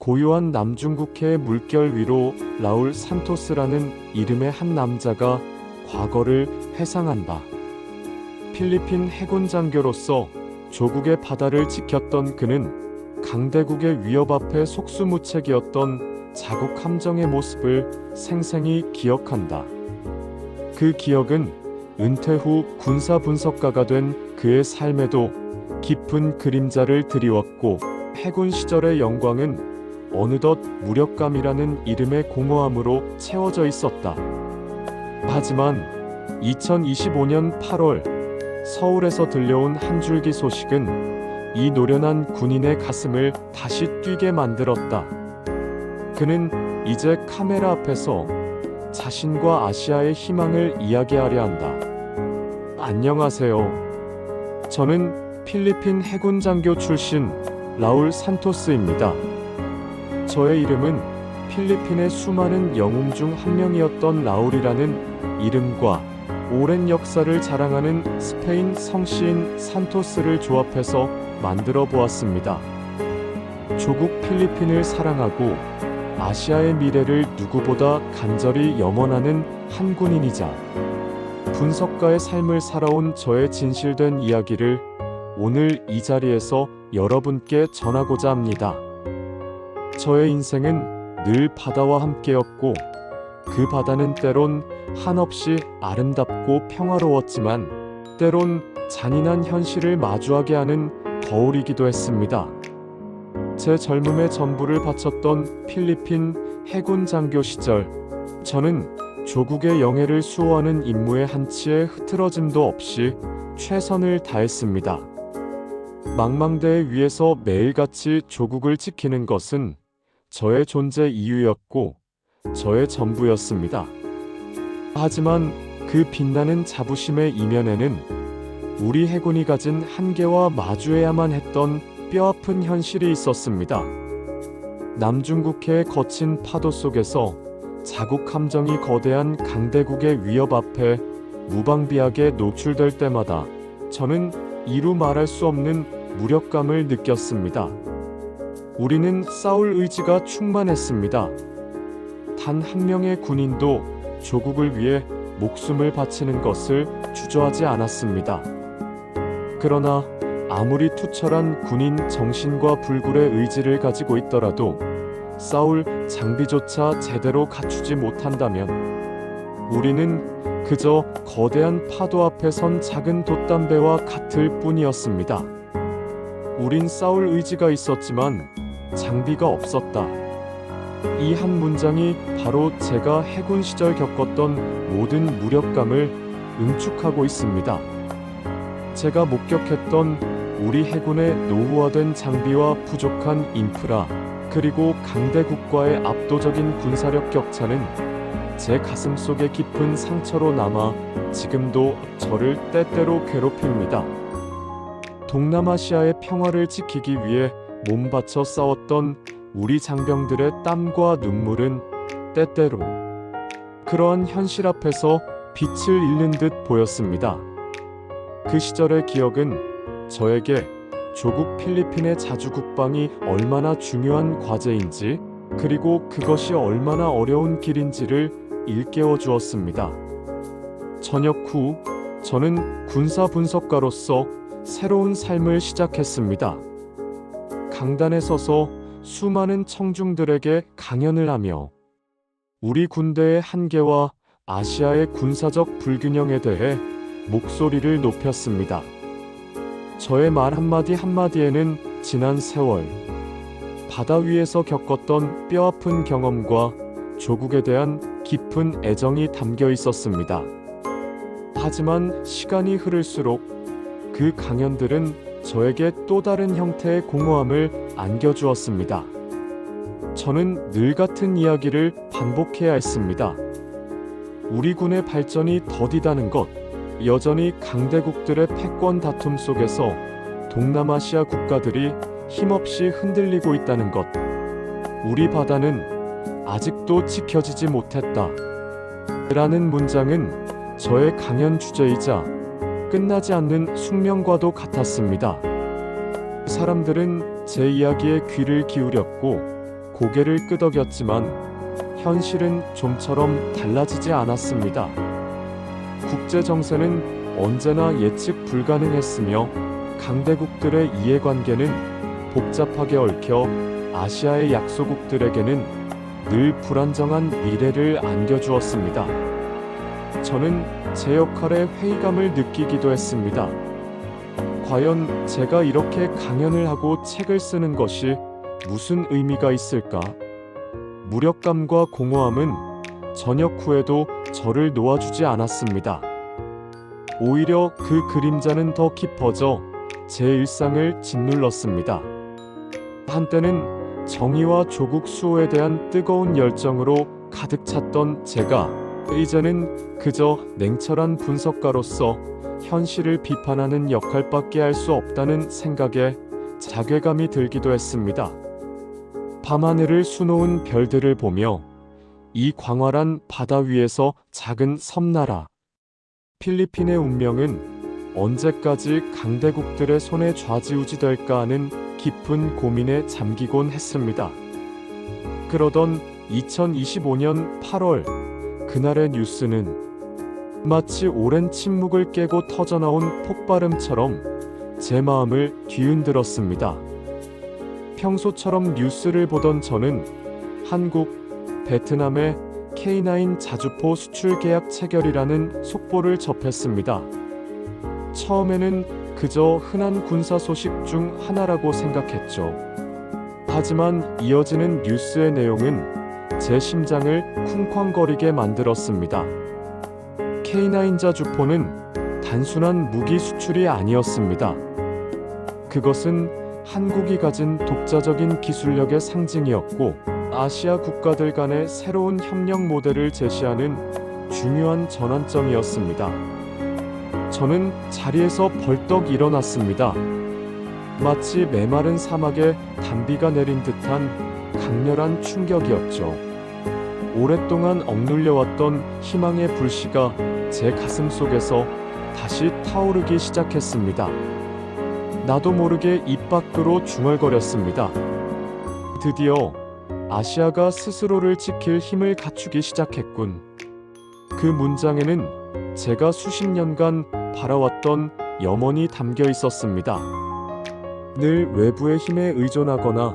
고요한 남중국해의 물결 위로 라울 산토스라는 이름의 한 남자가 과거를 회상한다. 필리핀 해군 장교로서 조국의 바다를 지켰던 그는 강대국의 위협 앞에 속수무책이었던 자국 함정의 모습을 생생히 기억한다. 그 기억은 은퇴 후 군사 분석가가 된 그의 삶에도 깊은 그림자를 드리웠고, 해군 시절의 영광은 어느덧 무력감이라는 이름의 공허함으로 채워져 있었다. 하지만 2025년 8월 서울에서 들려온 한 줄기 소식은 이 노련한 군인의 가슴을 다시 뛰게 만들었다. 그는 이제 카메라 앞에서 자신과 아시아의 희망을 이야기하려 한다. 안녕하세요. 저는 필리핀 해군 장교 출신 라울 산토스입니다. 저의 이름은 필리핀의 수많은 영웅 중 한 명이었던 라울이라는 이름과 오랜 역사를 자랑하는 스페인 성시인 산토스를 조합해서 만들어 보았습니다. 조국 필리핀을 사랑하고 아시아의 미래를 누구보다 간절히 염원하는 한 군인이자 분석가의 삶을 살아온 저의 진실된 이야기를 오늘 이 자리에서 여러분께 전하고자 합니다. 저의 인생은 늘 바다와 함께였고, 그 바다는 때론 한없이 아름답고 평화로웠지만 때론 잔인한 현실을 마주하게 하는 거울이기도 했습니다. 제 젊음의 전부를 바쳤던 필리핀 해군 장교 시절, 저는 조국의 영예를 수호하는 임무의 한치의 흐트러짐도 없이 최선을 다했습니다. 망망대해 위에서 매일같이 조국을 지키는 것은 저의 존재 이유였고 저의 전부였습니다. 하지만 그 빛나는 자부심의 이면에는 우리 해군이 가진 한계와 마주해야만 했던 뼈아픈 현실이 있었습니다. 남중국해의 거친 파도 속에서 자국 함정이 거대한 강대국의 위협 앞에 무방비하게 노출될 때마다 저는 이루 말할 수 없는 무력감을 느꼈습니다. 우리는 싸울 의지가 충만했습니다. 단 한 명의 군인도 조국을 위해 목숨을 바치는 것을 주저하지 않았습니다. 그러나 아무리 투철한 군인 정신과 불굴의 의지를 가지고 있더라도 싸울 장비조차 제대로 갖추지 못한다면 우리는 그저 거대한 파도 앞에 선 작은 돛담배와 같을 뿐이었습니다. 우린 싸울 의지가 있었지만 장비가 없었다. 이 한 문장이 바로 제가 해군 시절 겪었던 모든 무력감을 응축하고 있습니다. 제가 목격했던 우리 해군의 노후화된 장비와 부족한 인프라, 그리고 강대국과의 압도적인 군사력 격차는 제 가슴속에 깊은 상처로 남아 지금도 저를 때때로 괴롭힙니다. 동남아시아의 평화를 지키기 위해 몸바쳐 싸웠던 우리 장병들의 땀과 눈물은 때때로 그러한 현실 앞에서 빛을 잃는 듯 보였습니다. 그 시절의 기억은 저에게 조국 필리핀의 자주국방이 얼마나 중요한 과제인지, 그리고 그것이 얼마나 어려운 길인지를 일깨워 주었습니다. 전역 후 저는 군사 분석가로서 새로운 삶을 시작했습니다. 강단에 서서 수많은 청중들에게 강연을 하며 우리 군대의 한계와 아시아의 군사적 불균형에 대해 목소리를 높였습니다. 저의 말 한마디 한마디에는 지난 세월, 바다 위에서 겪었던 뼈아픈 경험과 조국에 대한 깊은 애정이 담겨 있었습니다. 하지만 시간이 흐를수록 그 강연들은 저에게 또 다른 형태의 공허함을 안겨주었습니다. 저는 늘 같은 이야기를 반복해야 했습니다. 우리 군의 발전이 더디다는 것, 여전히 강대국들의 패권 다툼 속에서 동남아시아 국가들이 힘없이 흔들리고 있다는 것, 우리 바다는 아직도 지켜지지 못했다 라는 문장은 저의 강연 주제이자 끝나지 않는 숙명과도 같았습니다. 사람들은 제 이야기에 귀를 기울였고 고개를 끄덕였지만 현실은 좀처럼 달라지지 않았습니다. 국제 정세는 언제나 예측 불가능했으며 강대국들의 이해관계는 복잡하게 얽혀 아시아의 약소국들에게는 늘 불안정한 미래를 안겨주었습니다. 저는 제 역할에 회의감을 느끼기도 했습니다. 과연 제가 이렇게 강연을 하고 책을 쓰는 것이 무슨 의미가 있을까? 무력감과 공허함은 저녁 후에도 저를 놓아주지 않았습니다. 오히려 그 그림자는 더 깊어져 제 일상을 짓눌렀습니다. 한때는 정의와 조국 수호에 대한 뜨거운 열정으로 가득 찼던 제가 이제는 그저 냉철한 분석가로서 현실을 비판하는 역할밖에 할 수 없다는 생각에 자괴감이 들기도 했습니다. 밤하늘을 수놓은 별들을 보며 이 광활한 바다 위에서 작은 섬나라 필리핀의 운명은 언제까지 강대국들의 손에 좌지우지될까 하는 깊은 고민에 잠기곤 했습니다. 그러던 2025년 8월 그날의 뉴스는 마치 오랜 침묵을 깨고 터져나온 폭발음처럼 제 마음을 뒤흔들었습니다. 평소처럼 뉴스를 보던 저는 한국, 베트남의 K9 자주포 수출 계약 체결이라는 속보를 접했습니다. 처음에는 그저 흔한 군사 소식 중 하나라고 생각했죠. 하지만 이어지는 뉴스의 내용은 제 심장을 쿵쾅거리게 만들었습니다. K9 자주포는 단순한 무기 수출이 아니었습니다. 그것은 한국이 가진 독자적인 기술력의 상징이었고 아시아 국가들 간의 새로운 협력 모델을 제시하는 중요한 전환점이었습니다. 저는 자리에서 벌떡 일어났습니다. 마치 메마른 사막에 단비가 내린 듯한 강렬한 충격이었죠. 오랫동안 억눌려왔던 희망의 불씨가 제 가슴 속에서 다시 타오르기 시작했습니다. 나도 모르게 입 밖으로 중얼거렸습니다. 드디어 아시아가 스스로를 지킬 힘을 갖추기 시작했군. 그 문장에는 제가 수십 년간 바라왔던 염원이 담겨 있었습니다. 늘 외부의 힘에 의존하거나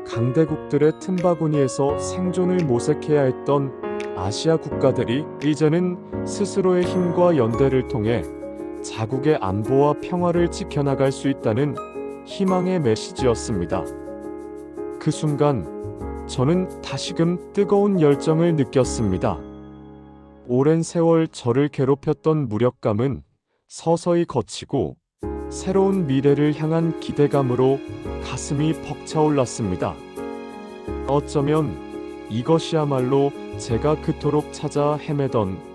강대국들의 틈바구니에서 생존을 모색해야 했던 아시아 국가들이 이제는 스스로의 힘과 연대를 통해 자국의 안보와 평화를 지켜나갈 수 있다는 희망의 메시지였습니다. 그 순간 저는 다시금 뜨거운 열정을 느꼈습니다. 오랜 세월 저를 괴롭혔던 무력감은 서서히 걷히고 새로운 미래를 향한 기대감으로 가슴이 벅차올랐습니다. 어쩌면 이것이야말로 제가 그토록 찾아 헤매던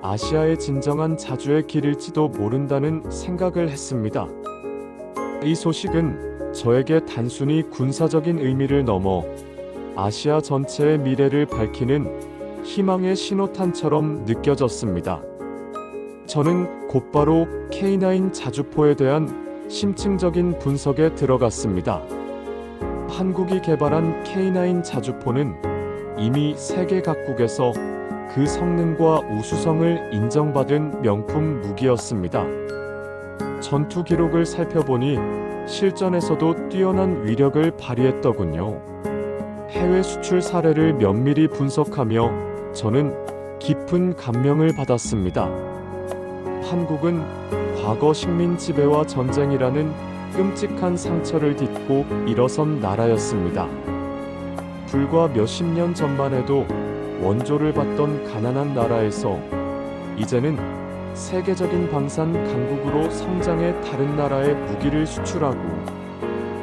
아시아의 진정한 자주의 길일지도 모른다는 생각을 했습니다. 이 소식은 저에게 단순히 군사적인 의미를 넘어 아시아 전체의 미래를 밝히는 희망의 신호탄처럼 느껴졌습니다. 저는 곧바로 K9 자주포에 대한 심층적인 분석에 들어갔습니다. 한국이 개발한 K9 자주포는 이미 세계 각국에서 그 성능과 우수성을 인정받은 명품 무기였습니다. 전투 기록을 살펴보니 실전에서도 뛰어난 위력을 발휘했더군요. 해외 수출 사례를 면밀히 분석하며 저는 깊은 감명을 받았습니다. 한국은 과거 식민 지배와 전쟁이라는 끔찍한 상처를 딛고 일어선 나라였습니다. 불과 몇십 년 전만 해도 원조를 받던 가난한 나라에서 이제는 세계적인 방산 강국으로 성장해 다른 나라에 무기를 수출하고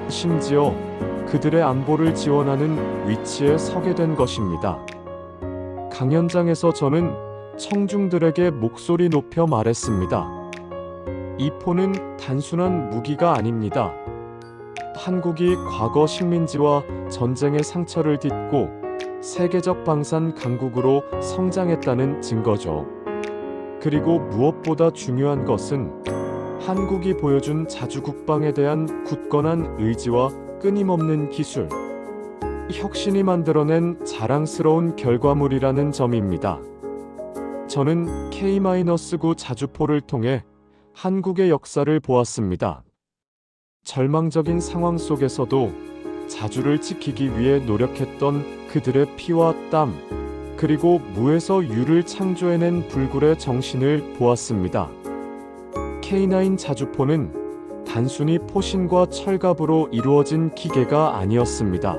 심지어 그들의 안보를 지원하는 위치에 서게 된 것입니다. 강연장에서 저는 청중들에게 목소리 높여 말했습니다. 이 포는 단순한 무기가 아닙니다. 한국이 과거 식민지와 전쟁의 상처를 딛고 세계적 방산 강국으로 성장했다는 증거죠. 그리고 무엇보다 중요한 것은 한국이 보여준 자주국방에 대한 굳건한 의지와 끊임없는 기술, 혁신이 만들어낸 자랑스러운 결과물이라는 점입니다. 저는 K-9 자주포를 통해 한국의 역사를 보았습니다. 절망적인 상황 속에서도 자주를 지키기 위해 노력했던 그들의 피와 땀, 그리고 무에서 유를 창조해낸 불굴의 정신을 보았습니다. K9 자주포는 단순히 포신과 철갑으로 이루어진 기계가 아니었습니다.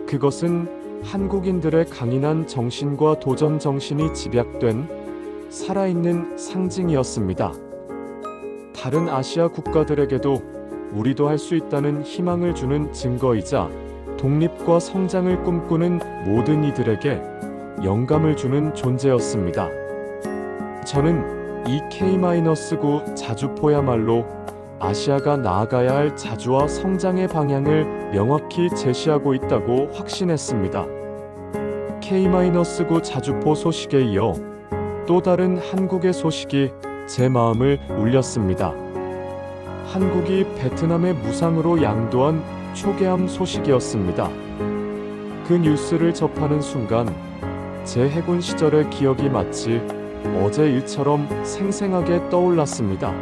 그것은 한국인들의 강인한 정신과 도전 정신이 집약된 살아있는 상징이었습니다. 다른 아시아 국가들에게도 우리도 할 수 있다는 희망을 주는 증거이자 독립과 성장을 꿈꾸는 모든 이들에게 영감을 주는 존재였습니다. 저는 이 K-9 자주포야말로 아시아가 나아가야 할 자주와 성장의 방향을 명확히 제시하고 있다고 확신했습니다. K-9 자주포 소식에 이어 또 다른 한국의 소식이 제 마음을 울렸습니다. 한국이 베트남에 무상으로 양도한 초계함 소식이었습니다. 그 뉴스를 접하는 순간 제 해군 시절의 기억이 마치 어제 일처럼 생생하게 떠올랐습니다.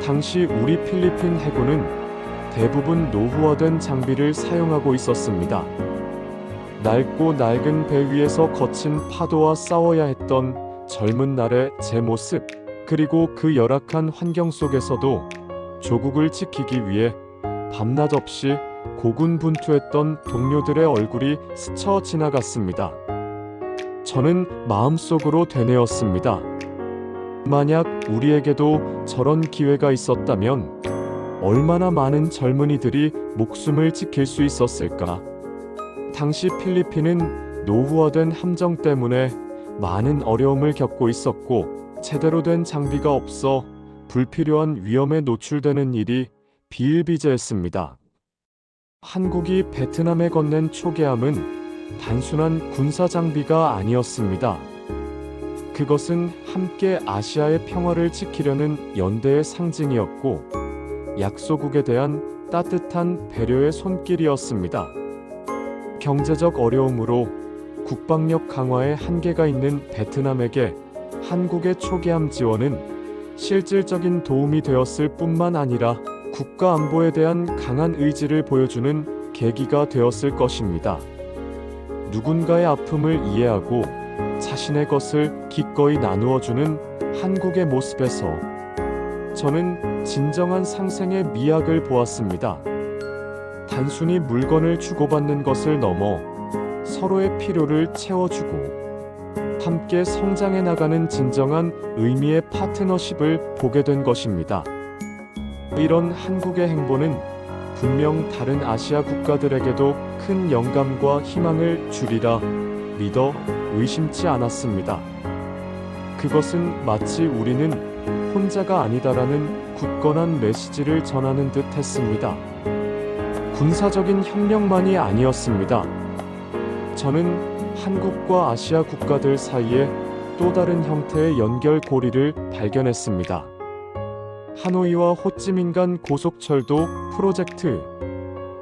당시 우리 필리핀 해군은 대부분 노후화된 장비를 사용하고 있었습니다. 낡고 낡은 배 위에서 거친 파도와 싸워야 했던 젊은 날의 제 모습, 그리고 그 열악한 환경 속에서도 조국을 지키기 위해 밤낮 없이 고군분투했던 동료들의 얼굴이 스쳐 지나갔습니다. 저는 마음속으로 되뇌었습니다. 만약 우리에게도 저런 기회가 있었다면 얼마나 많은 젊은이들이 목숨을 지킬 수 있었을까? 당시 필리핀은 노후화된 함정 때문에 많은 어려움을 겪고 있었고 제대로 된 장비가 없어 불필요한 위험에 노출되는 일이 비일비재했습니다. 한국이 베트남에 건넨 초계함은 단순한 군사 장비가 아니었습니다. 그것은 함께 아시아의 평화를 지키려는 연대의 상징이었고 약소국에 대한 따뜻한 배려의 손길이었습니다. 경제적 어려움으로 국방력 강화에 한계가 있는 베트남에게 한국의 초계함 지원은 실질적인 도움이 되었을 뿐만 아니라 국가 안보에 대한 강한 의지를 보여주는 계기가 되었을 것입니다. 누군가의 아픔을 이해하고 자신의 것을 기꺼이 나누어주는 한국의 모습에서 저는 진정한 상생의 미학을 보았습니다. 단순히 물건을 주고받는 것을 넘어 서로의 필요를 채워주고 함께 성장해 나가는 진정한 의미의 파트너십을 보게 된 것입니다. 이런 한국의 행보는 분명 다른 아시아 국가들에게도 큰 영감과 희망을 주리라 믿어 의심치 않았습니다. 그것은 마치 우리는 혼자가 아니다라는 굳건한 메시지를 전하는 듯 했습니다. 군사적인 혁명만이 아니었습니다. 저는 한국과 아시아 국가들 사이에 또 다른 형태의 연결고리를 발견했습니다. 하노이와 호찌민 간 고속철도 프로젝트.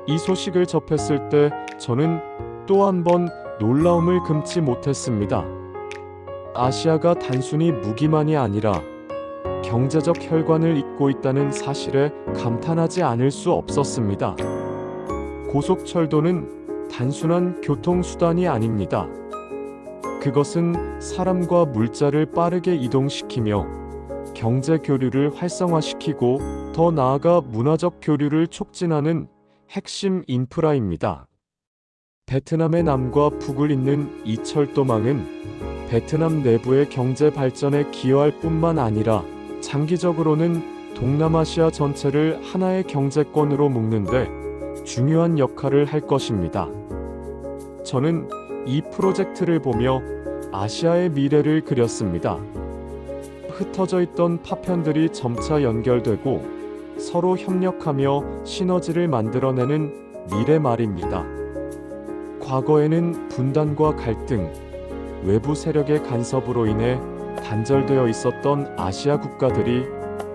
이 소식을 접했을 때 저는 또 한 번 놀라움을 금치 못했습니다. 아시아가 단순히 무기만이 아니라 경제적 혈관을 잇고 있다는 사실에 감탄하지 않을 수 없었습니다. 고속철도는 단순한 교통수단이 아닙니다. 그것은 사람과 물자를 빠르게 이동시키며 경제 교류를 활성화시키고 더 나아가 문화적 교류를 촉진하는 핵심 인프라입니다. 베트남의 남과 북을 잇는 이 철도망은 베트남 내부의 경제 발전에 기여할 뿐만 아니라 장기적으로는 동남아시아 전체를 하나의 경제권으로 묶는데 중요한 역할을 할 것입니다. 저는 이 프로젝트를 보며 아시아의 미래를 그렸습니다. 흩어져 있던 파편들이 점차 연결되고 서로 협력하며 시너지를 만들어내는 미래 말입니다. 과거에는 분단과 갈등, 외부 세력의 간섭으로 인해 단절되어 있었던 아시아 국가들이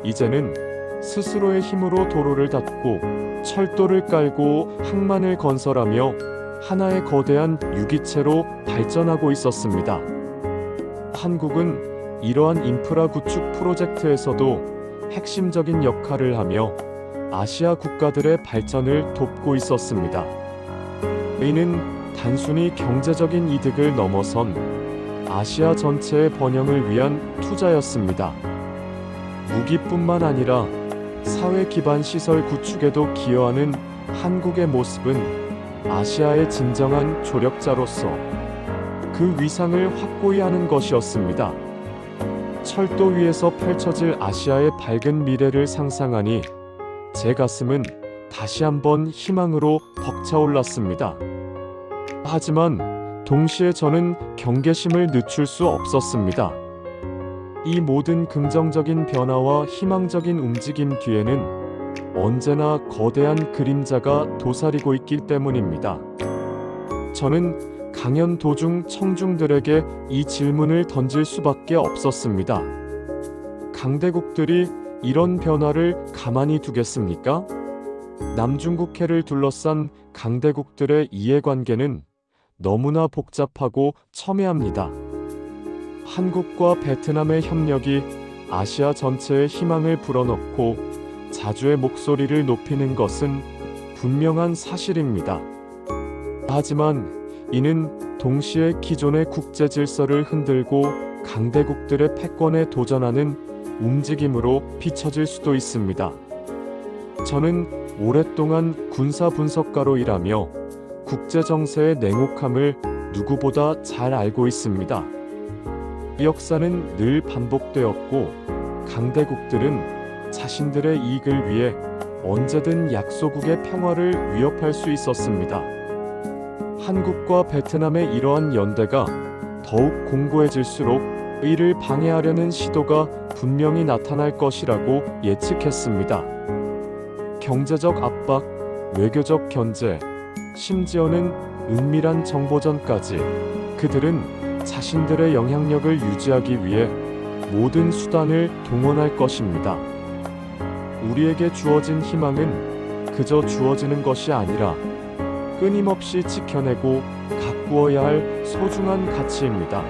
이제는 스스로의 힘으로 도로를 닫고 철도를 깔고 항만을 건설하며 하나의 거대한 유기체로 발전하고 있었습니다. 한국은 이러한 인프라 구축 프로젝트에서도 핵심적인 역할을 하며 아시아 국가들의 발전을 돕고 있었습니다. 이는 단순히 경제적인 이득을 넘어선 아시아 전체의 번영을 위한 투자였습니다. 무기뿐만 아니라 사회 기반 시설 구축에도 기여하는 한국의 모습은 아시아의 진정한 조력자로서 그 위상을 확고히 하는 것이었습니다. 철도 위에서 펼쳐질 아시아의 밝은 미래를 상상하니 제 가슴은 다시 한번 희망으로 벅차올랐습니다. 하지만 동시에 저는 경계심을 늦출 수 없었습니다. 이 모든 긍정적인 변화와 희망적인 움직임 뒤에는 언제나 거대한 그림자가 도사리고 있기 때문입니다. 저는 강연 도중 청중들에게 이 질문을 던질 수밖에 없었습니다. 강대국들이 이런 변화를 가만히 두겠습니까? 남중국해를 둘러싼 강대국들의 이해관계는 너무나 복잡하고 첨예합니다. 한국과 베트남의 협력이 아시아 전체의 희망을 불어넣고 자주의 목소리를 높이는 것은 분명한 사실입니다. 하지만 이는 동시에 기존의 국제 질서를 흔들고 강대국들의 패권에 도전하는 움직임으로 비춰질 수도 있습니다. 저는 오랫동안 군사 분석가로 일하며 국제 정세의 냉혹함을 누구보다 잘 알고 있습니다. 역사는 늘 반복되었고 강대국들은 자신들의 이익을 위해 언제든 약소국의 평화를 위협할 수 있었습니다. 한국과 베트남의 이러한 연대가 더욱 공고해질수록 이를 방해하려는 시도가 분명히 나타날 것이라고 예측했습니다. 경제적 압박, 외교적 견제, 심지어는 은밀한 정보전까지 그들은 자신들의 영향력을 유지하기 위해 모든 수단을 동원할 것입니다. 우리에게 주어진 희망은 그저 주어지는 것이 아니라 끊임없이 지켜내고 가꾸어야 할 소중한 가치입니다.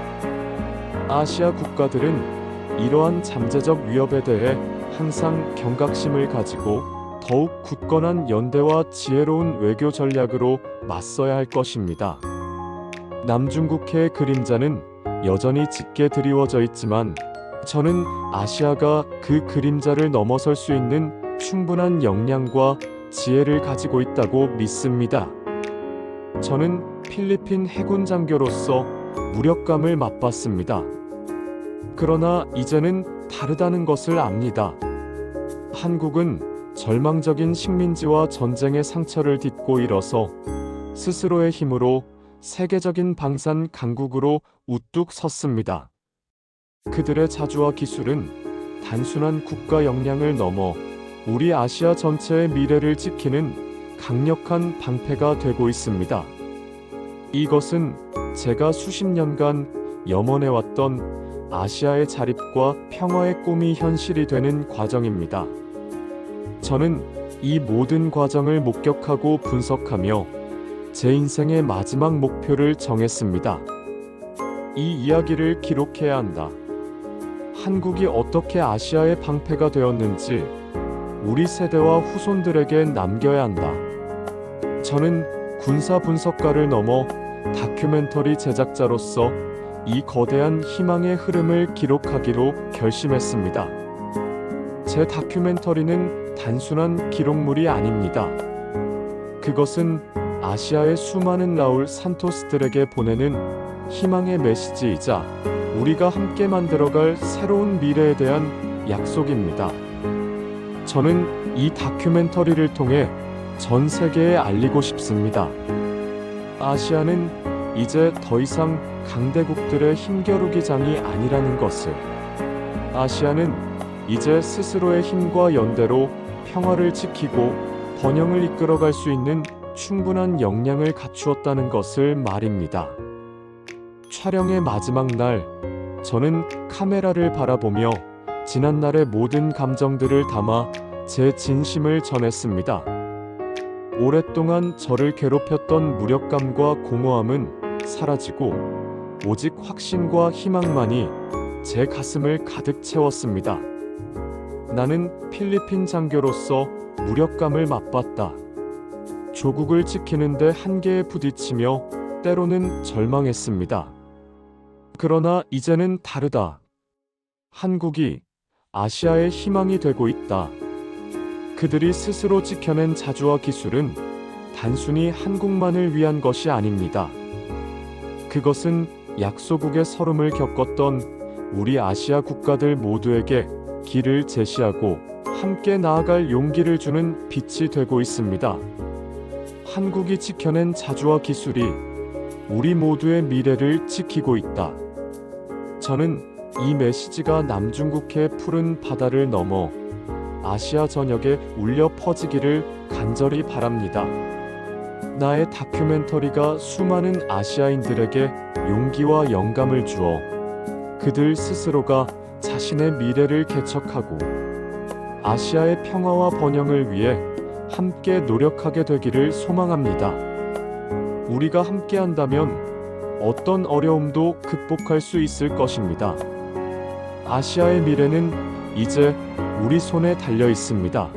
아시아 국가들은 이러한 잠재적 위협에 대해 항상 경각심을 가지고 더욱 굳건한 연대와 지혜로운 외교 전략으로 맞서야 할 것입니다. 남중국해의 그림자는 여전히 짙게 드리워져 있지만 저는 아시아가 그 그림자를 넘어설 수 있는 충분한 역량과 지혜를 가지고 있다고 믿습니다. 저는 필리핀 해군 장교로서 무력감을 맛봤습니다. 그러나 이제는 다르다는 것을 압니다. 한국은 절망적인 식민지와 전쟁의 상처를 딛고 일어서 스스로의 힘으로 세계적인 방산 강국으로 우뚝 섰습니다. 그들의 자주와 기술은 단순한 국가 역량을 넘어 우리 아시아 전체의 미래를 지키는 강력한 방패가 되고 있습니다. 이것은 제가 수십 년간 염원해왔던 아시아의 자립과 평화의 꿈이 현실이 되는 과정입니다. 저는 이 모든 과정을 목격하고 분석하며 제 인생의 마지막 목표를 정했습니다. 이 이야기를 기록해야 한다. 한국이 어떻게 아시아의 방패가 되었는지 우리 세대와 후손들에게 남겨야 한다. 저는 군사 분석가를 넘어 다큐멘터리 제작자로서 이 거대한 희망의 흐름을 기록하기로 결심했습니다. 제 다큐멘터리는 단순한 기록물이 아닙니다. 그것은 아시아의 수많은 라울 산토스들에게 보내는 희망의 메시지이자 우리가 함께 만들어갈 새로운 미래에 대한 약속입니다. 저는 이 다큐멘터리를 통해 전 세계에 알리고 싶습니다. 아시아는 이제 더 이상 강대국들의 힘겨루기장이 아니라는 것을, 아시아는 이제 스스로의 힘과 연대로 평화를 지키고 번영을 이끌어갈 수 있는 충분한 역량을 갖추었다는 것을 말입니다. 촬영의 마지막 날, 저는 카메라를 바라보며 지난날의 모든 감정들을 담아 제 진심을 전했습니다. 오랫동안 저를 괴롭혔던 무력감과 공허함은 사라지고 오직 확신과 희망만이 제 가슴을 가득 채웠습니다. 나는 필리핀 장교로서 무력감을 맛봤다. 조국을 지키는데 한계에 부딪히며 때로는 절망했습니다. 그러나 이제는 다르다. 한국이 아시아의 희망이 되고 있다. 그들이 스스로 지켜낸 자주와 기술은 단순히 한국만을 위한 것이 아닙니다. 그것은 약소국의 서름을 겪었던 우리 아시아 국가들 모두에게 길을 제시하고 함께 나아갈 용기를 주는 빛이 되고 있습니다. 한국이 지켜낸 자주와 기술이 우리 모두의 미래를 지키고 있다. 저는 이 메시지가 남중국해의 푸른 바다를 넘어 아시아 전역에 울려 퍼지기를 간절히 바랍니다. 나의 다큐멘터리가 수많은 아시아인들에게 용기와 영감을 주어 그들 스스로가 자신의 미래를 개척하고 아시아의 평화와 번영을 위해 함께 노력하게 되기를 소망합니다. 우리가 함께한다면 어떤 어려움도 극복할 수 있을 것입니다. 아시아의 미래는 이제 우리 손에 달려 있습니다.